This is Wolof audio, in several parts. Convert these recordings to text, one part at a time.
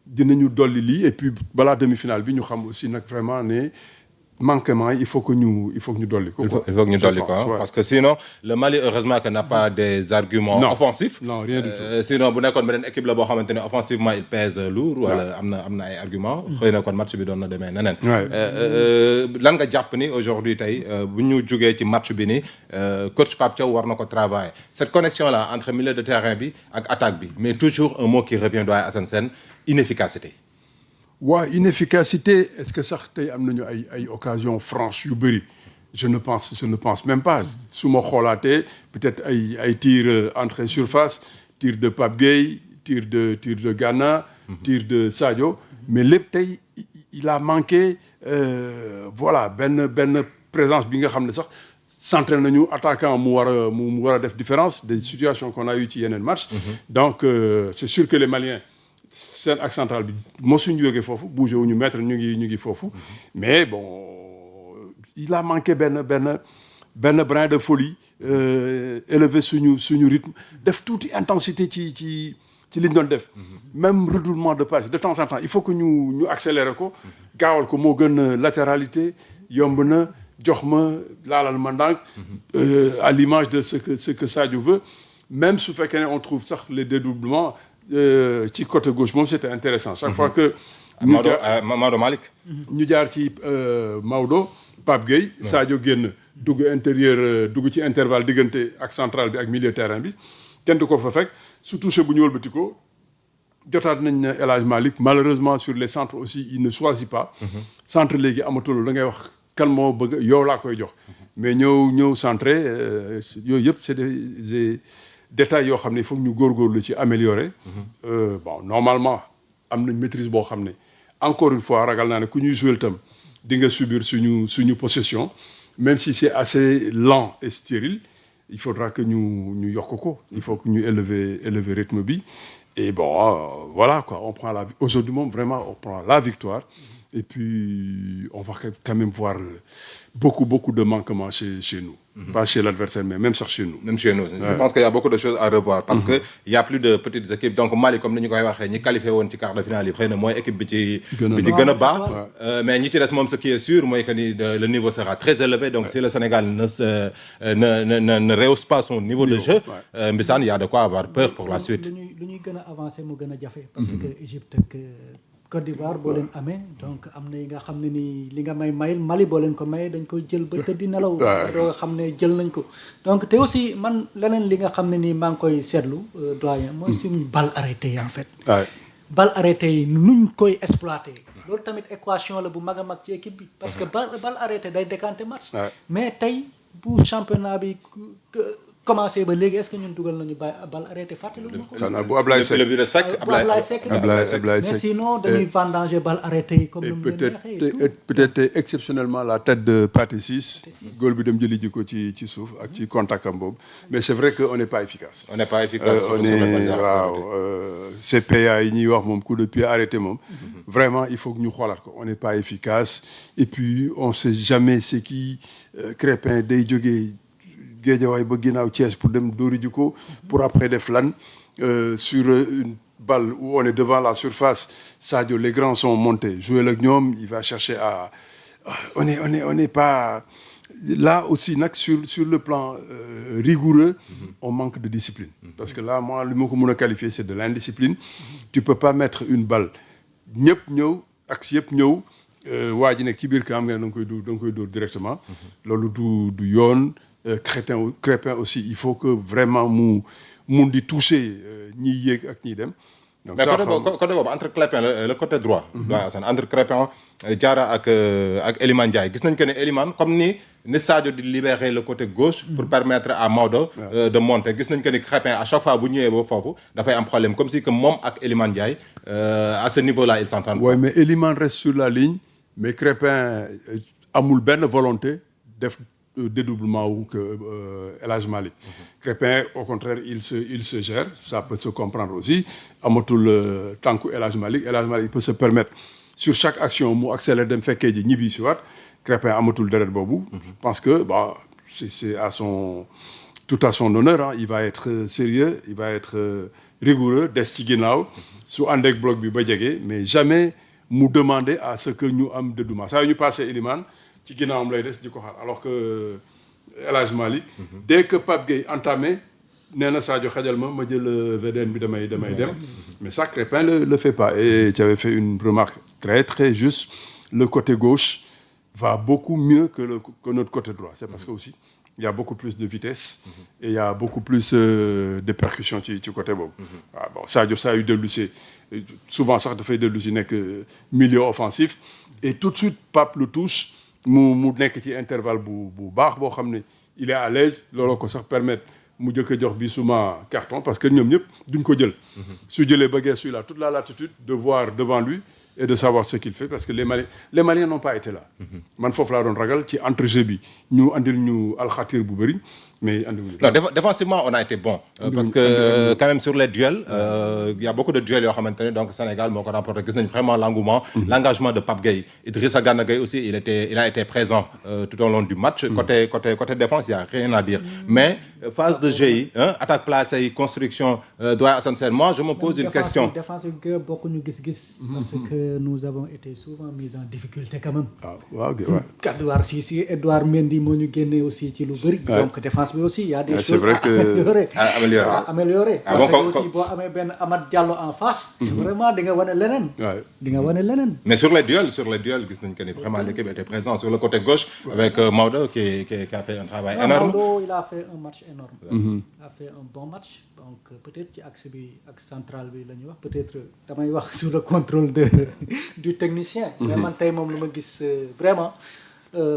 dinañu dolli lii et puis balaa demi-finale bi ñu xam aussi nag vraiment ne manquement il faut que ñu dolli ko. Il faut que ñu dolli ko parce que sinon le Mali heureusement que n'a pas des arguments offensifs. Non, rien du tout. Sinon bu nekkoon beneen équipe la boo xamante ne offensivement il pèse lourd. wala am na ay arguments. xëy na kon match bi doon na demee neneen. lan nga jàpp ni aujourd'hui tey bu ñu jugee ci match bi ni coach Pape Thiaw war na ko travailler cette connexion là entre milieu de terrain bi ak attaque bi mais toujours un mot qui revient doyen Assane Sène inefficacité. waaw inefficacité est-ce que sax tey am nañu ay occasions franches yu bëri je ne pense même pas su ma xoolaatee peut-être ay tir entrée surface tir de Pape Gueye tir de Gana tir de Sadio mais lépp tey il a manqué voilà benn présence bi nga xam ne sax centré nañu attaquant mu war a def différence des situations qu'on a eu ci yeneen match donc c'est sûr que les Maliens seen axe central bi mosuñu jógee foofu bougé wu ñu mettre ñu ngi foofu mais bon il a manqué benn brin de folie élever suñu rythme def tuuti intensité ci li ñu doon def même redoublement de passe de temps en temps il faut que ñu accélérer ko gaawal ko moo gën latéralité yomb na jox ma laalal ma ndànk à l'image de ce que Sadio veut même su fekkee ne on trouve sax les dédoublements ci côté gauche moom c'était intéressant chaque fois que Maodo Malick ñu jaar ci Maodo Pape Gueye Sadio génn dugg intérieur dugg ci intervalle diggante ak central bi ak milieu terrain bi kenn du ko fa fekk su touché bu ñu wëlbati ko jotaat nañ ne El Hadj Malick malheureusement sur les centres aussi il ne choisit pas centre léegi amatul da ngay wax kan moo bëgg yow laa koy jox mais ñëw centré yooyu yëpp c'est des détails yoo xam ne il faut ñu góorgóorlu ci améliorer bon normalement am nañ maîtrise boo xam ne encore une fois ragal naa ne ku ñuy jouer tam di nga subir suñu possession même si c'est assez lent et stérile il faudra que ñu yokk ko il faut que ñu élever rythme bi et bon voilà quoi on prend aujourd'hui moom vraiment on prend la victoire et puis on va quand même voir beaucoup de manquements chez nous. Pas chez l'adversaire, mais même chez nous. Même chez nous. Je pense qu'il y a beaucoup de choses à revoir. Parce que il y a plus de petites équipes. Donc Mali, comme nous l'avons dit, nous qualifié woon ci quart de finale yi xëy na mooy équipe bi ci gën a baax. Mais ñi ci des moom ce qui est sûr mooy que ni le niveau sera très élevé. Donc si le Sénégal ne rehausse pas son niveau de jeu, Mbissane, il y a de quoi avoir peur pour la suite. lu ñuy gën a avancer mu gën a jafe. Parce que Égypte ak Côte d'Ivoire boo leen amee donc am na yi nga xam ne ni li nga may Mali boo leen ko mayee dañ koy jël ba tëddi nelaw doo nga xam ne jël nañ ko donc te aussi man leneen li nga xam ne nii maa ngi koy seetlu doyen mooy suñu balle arrêté yi en fait balle arrêté yi nuñ koy exploité loolu tamit équation la bu mag a mag ci équipe bi parce que balle arrêté day décanter match mais tey bu championnat bi commencé ba léegi est-ce que ñun dugal nañu balle arrêté fàttali ñu ko. xanaa bu Ablaye Seck le but de Seck Ablaye Seck mais sinon dañuy vendanger balle arrêté yi comme ni mu leen neexee peut-être exceptionnellement la tête de Pathé Ciss góol bi dem jëli ji ko ci suuf ak ci contact am boobu mais c'est vrai que on n'est pas efficace. on n'est pas efficace CPA yi ñuy wax moom coup de pied arrêté moom vraiment il faut que ñu xoolaat ko on n'est pas efficace et puis on sait jamais c'est qui Crépin day jógee Guédiawaye ba ginnaaw Thiès pour dem dóori ji ko pour après def lan sur une balle où on est devant la surface Sadio les grands sont montés jouer ak ñoom il va chercher à on est pas là aussi nag sur le plan rigoureux on manque de discipline parce que là moi li ma ko mën a qualifier c'est de l'indiscipline tu peux pas mettre une balle ñëpp ñëw axe yëpp ñëw waa ji nekk ci biir kam nga ne da nga koy dóor directement loolu du yoon Crépin aussi il faut que vraiment mun di toucher ñiy yéeg ak ñiy dem. donc mais côté boobu entre Crépin le côté droit. entre Crépin Diarra ak Elimane Ndiaye gis nañ que ne Elimane comme ni Sadio di libérer le côté gauche. pour permettre à Maodo. de monter gis nañ que ni Crépin à chaque fois bu ñëwee ba foofu dafay am problème comme si que moom ak Elimane Ndiaye à ce niveau-là ils s'entendent. oui mais Elimane reste sur la ligne mais Crépin amul benn volonté def. Dédoublement ou que El Hadj Malick Crépin au contraire il se gère ça peut se comprendre aussi amatul tànku El Hadj Malick il peut se permettre sur chaque action mu accélère dem fekkee ji ñibbi si waat Crépin amatul deret boobu je pense que bon c'est tout à son honneur il va être sérieux il va être rigoureux des ci ginnaaw su ànd ak bloc bi ba jege mais jamais mu demander à ce que ñu am dédoublement saa yu ñu passé Elimane ci ginnaawam lay des di ko xaar alors que El Hadj Malick dès que Pape Gueye entamé nee na Sadio xajal ma jël VDN bi damay dem mais ça Crépin le fait pas et tu avais fait une remarque très très juste le côté gauche va beaucoup mieux que notre côté droit c'est parce que aussi il y a beaucoup plus de vitesse et il y a beaucoup plus de percussion ci côté boobu waaw bon Sadio saa yu dellu si souvent sax dafay dellu si nekk milieu offensif et tout de suite Pape le touche mu nekk ci intervalle bu baax boo xam ne il est à l'aise looloo ko sax permettre mu jëkk a jox bi suma carton parce que ñoom ñëpp duñ ko jël su jëlee ba geesu il a toute la latitude de voir devant lui et de savoir ce qu'il fait parce que les Maliens n'ont pas été là man foofu laa doon ragal ci entrejeu bi ñu andil ñu alxatir bu bëri mais andiwuñu non défensivement on a été bon parce que quand même sur les duels il y a beaucoup de duels yoo xamante ne donc Sénégal moo ko remporté gis nañ vraiment l'engouement l'engagement de Pape Gueye Idrissa Gana Gueye aussi il a été présent tout au long du match côté défense il y a rien à dire mais phase de jeu yi attaque placée yi construction doyen Assane Sène moi je me pose une question défense bi bokkuñu gis-gis parce que nous avons été souvent mis en difficulté quand même waaw Edouard Cissé Edouard Mendy moo ñu génnee aussi ci lu bëri donc défense mais aussi il y a des choses c'est vrai à améliorer parce que aussi boo amee benn Amad Diallo en face vraiment di nga wane leneen mais sur les duels gis nañ que ni vraiment l'équipe était présente sur le côté gauche avec Maodo qui a fait un travail énorme Maodo il a fait un match énorme il a fait un bon match donc peut-être ci axe bi ak central bi la ñuy wax peut-être damay wax sous le contrôle du technicien mais man tey moom lu ma gis vraiment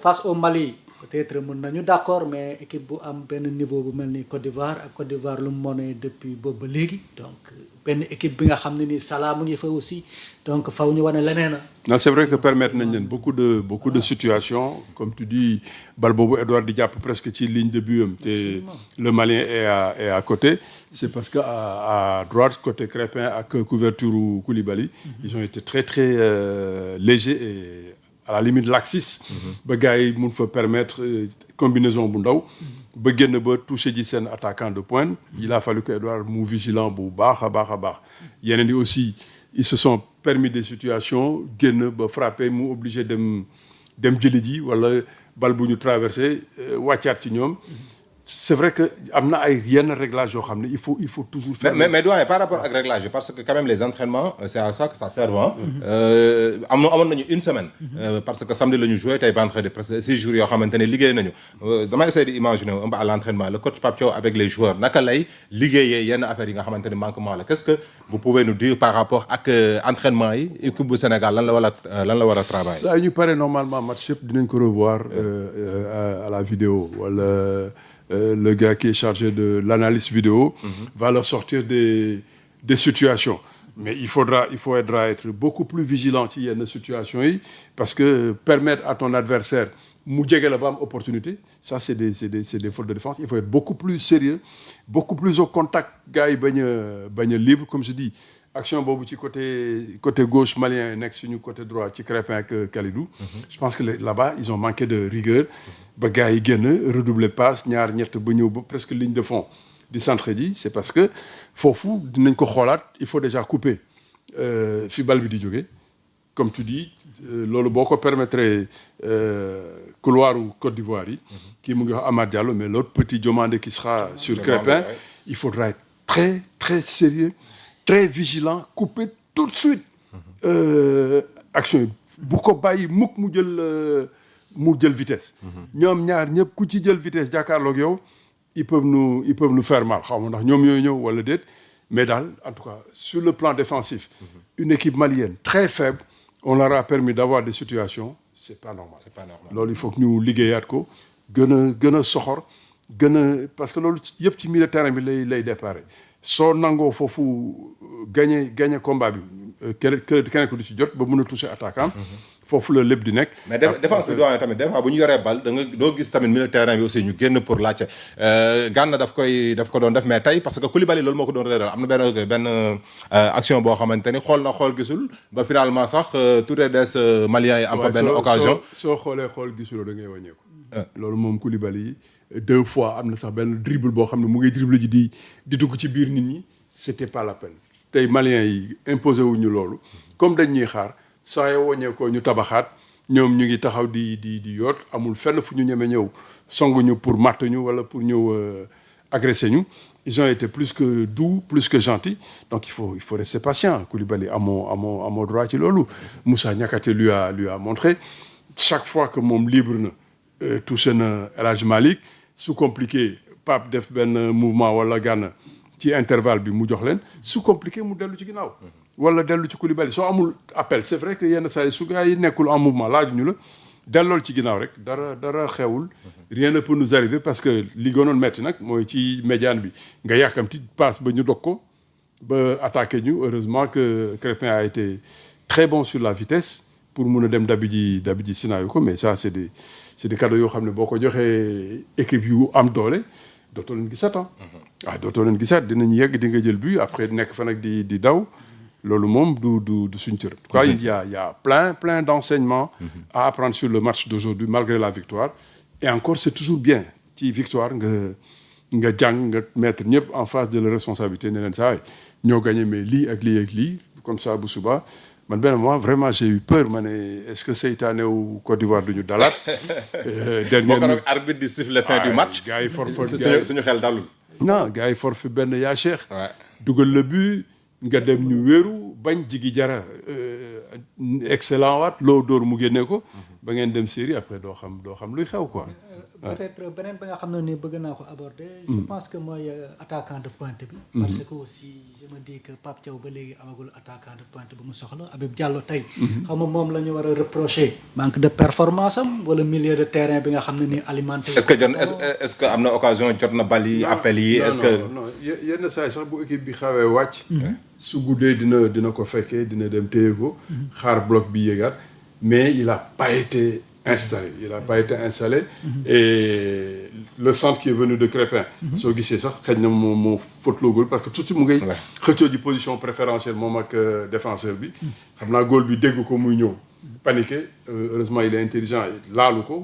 face au Mali peut-être mën nañu d'accord mais équipe bu am benn niveau bu mel ni Côte d'Ivoire lu mu mënee depuis boobu ba léegi donc benn équipe bi nga xam ne ni Salah mu ngi fa aussi donc faw ñu wane leneen non c'est vrai que permettre nañ leen beaucoup de situations comme tu dis bal boobu Edouard di jàpp presque ci ligne de but am te le Malien est à côté c'est parce que à droite côté Crépin ak couverture Koulibaly ils ont été très très légers et à la limite laxiste ba gars yi mun fa permettre combinaison bu ndaw ba génn ba touché ji seen attaquant de pointe il a fallu que Edouard mu vigilant bu baax a baax yeneen yi aussi ils se sont permis des situations génn ba frappé mu obligé dem jëli ji wala bal bu ñu traversé wàccaat ci ñoom c'est vrai que am na ay yenn réglages yoo xam ne il faut toujours faire mais doyen par rapport ak réglage parce que quand même les entraînements c'est à ça que ça sert amoon nañu une semaine parce que samedi la ñu joué tey vendredi presque 6 jours yoo xamante ne liggéey nañu dama essayer de imaginer un peu à l'entraînement le coach Pape Thiaw avec les joueurs naka lay liggéeyee yenn affaires yi nga xamante ne manquement la qu'est-ce que vous pouvez nous dire par rapport ak entraînement yi équipe bu Sénégal lan la war a travailler ça ñu pare normalement match yëpp dinañ ko revoir à la vidéo wala le gars qui est chargé de l'analyse vidéo va leur sortir des situations mais il faudra être beaucoup plus vigilant ci yenn situations yi parce que permettre à ton adversaire mu jege la ba am opportunité ça c'est des fautes de défense il faut être beaucoup plus sérieux beaucoup plus au contact gars yi bañ a libre comme je dis action boobu ci côté gauche malien nekk suñu côté droit ci Crépin ak Kalidou je pense que là-bas ils ont manqué de rigueur ba gars yi génn redoubler passe ñaar ñett ba ñëw ba presque ligne de fond di centre ji c'est parce que foofu dinañ ko xoolaat il faut déjà couper fi bal bi di jóge comme tu dis loolu boo ko permettre couloir u Côte d'Ivoire yi kii mu ngi wax Amad Diallo mais l'autre petit Diomandé qui sera sur Crépin il faudra être très très sérieux très vigilant couper tout de suite action yi bu ko bàyyi mukk mu jël vitesse ñoom ñaar ñëpp ku ci jël vitesse jàkkaarloog yow ils peuvent nous faire mal xaw ma ndax ñoom ñooy ñëw wala déet mais daal en tout cas sur le plan défensif une équipe malienne très faible on leur a permis d'avoir des situations c'est pas normal loolu il faut que ñu liggéeyaat ko gën a soxor parce que loolu yëpp ci milieu terrain bi lay déparé soo nangoo foofu gagner combat bi keneen ko du ci jot ba mën a toucher attaquant foofu la lépp di nekk. mais défense bi doon tamit des fois bu ñu yoree bal doo gis tamit milieu terrain bi aussi ñu génn pour laajte Gana daf ko doon def mais tey parce que Koulibaly loolu moo ko doon réeral am na benn action boo xamante ni xool gisul ba finalement sax tout est des Maliens yi am fa benn occasion. soo xoolee gisuloo da ngay wàññeeku. loolu moom Koulibaly 2 fois am na sax benn dribble boo xam ne mu ngi dribble ji di dugg ci biir nit ñi c'était pas la peine tey Maliens yi imposé wuñu loolu comme dañ ñuy xaar saa yoo wàññee ko ñu tabaxaat ñoom ñu ngi taxaw di yoot amul fenn fu ñu ñeme ñëw songuñu pour matt ñu wala pour ñëw agresser ñu ils ont été plus que doux plus que gentils donc il faut rester patient Koulibaly amoo droit ci loolu Moussa Niakhaté lui a montré chaque fois que moom libre na touché na El Hadj Malick su compliqué Pape def benn mouvement wala Gana ci intervalle bi mu jox leen su compliqué mu dellu ci ginnaaw wala dellu ci Koulibaly soo amul appel c'est vrai que yenn saa yi su gars yi nekkul en mouvement laajuñu la dellool ci ginnaaw rek dara xewul rien ne peut nous arriver parce que li gënoon metti nag mooy ci médiane bi nga yàkkamti passe ba ñu dog ko ba attaqué ñu heureusement que Crépin a été très bon sur la vitesse pour mun a dem dabi ji Sinaayoo ko mais ça c'est des cadeaux yoo xam ne boo ko joxee équipe yu am doole dootoo leen gisaat dootoo leen gisaat dinañ yegg di nga jël but après nekk fa nag di daw loolu moom du suñ cër. En tout cas il y a plein d'enseignements à apprendre sur le match d'aujourd'hui malgré la victoire et encore c'est toujours bien ci victoire nga jàng nga mettre ñëpp en face de la responsabilité ne leen saa ñoo gagné mais lii ak lii comme ça bu suba man benn moment vraiment j'ai eu peur ma ne est-ce que seytaane wu Côte d'Ivoire duñu dalaat. dernier minute arbitre di siffle fin du match. gars yi suñu xel dalul. non gars yi forfait benn yaa Cheikh. dugal le but nga dem ñu wéeru bañ jigi jara excellent waat loo dóor mu génne ko ba ngeen dem série après doo xam luy xew quoi. peut-être beneen ba nga xam ne ni bëgg naa ko aborder. je pense que mooy attaquant de pointe bi. parce que aussi je me dis que Pape Thiaw ba léegi amagul attaquant de pointe bu mu soxla Habib Diallo tey. xam nga moom la ñu war a reprocher. manque de performance am wala milieu de terrain bi nga xam ne ni alimenté. est-ce que am na occasion jot na bal yi appel yi. est-ce que non yenn saa yi sax bu équipe bi xawee wàcc. su guddee dina ko fekkee dina dem téye ko. xaar bloc bi yéegaat mais il a pas été installé. Et le centre qui est venu de Crépin. soo gisee sax xëy na moo faute le goal parce que tout de suite mu ngay xëccoo ji position préférentielle moom ak défenseur bi. xam naa goal bi dégg ko muy ñëw. paniqué heureusement il est intelligent laalu ko.